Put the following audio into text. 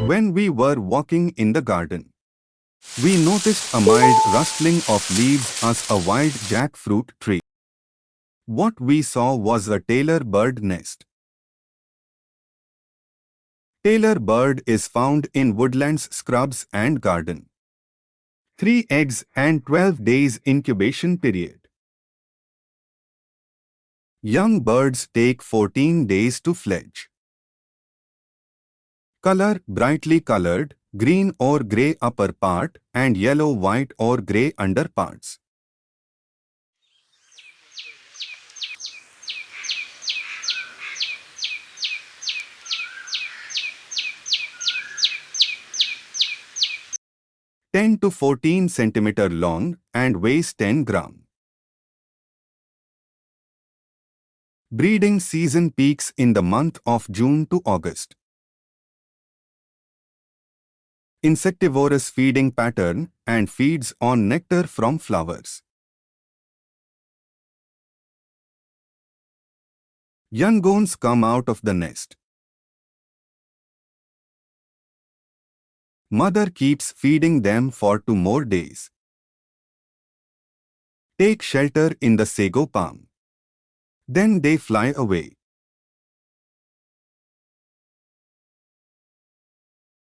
When we were walking in the garden, we noticed a mild rustling of leaves as a wild jackfruit tree. What we saw was a tailor bird nest. Tailor bird is found in woodlands, scrubs and garden. 3 eggs and 12 days incubation period. Young birds take 14 days to fledge. Color: brightly colored, green or grey upper part and yellow, white or grey underparts. (10 to 14 centimeter long and weighs 10 gram. Breeding season peaks in the month of June to August. Insectivorous feeding pattern and feeds on nectar from flowers. Youngons come out of the nest. Mother keeps feeding them for 2 more days. Take shelter in the sago palm. Then they fly away.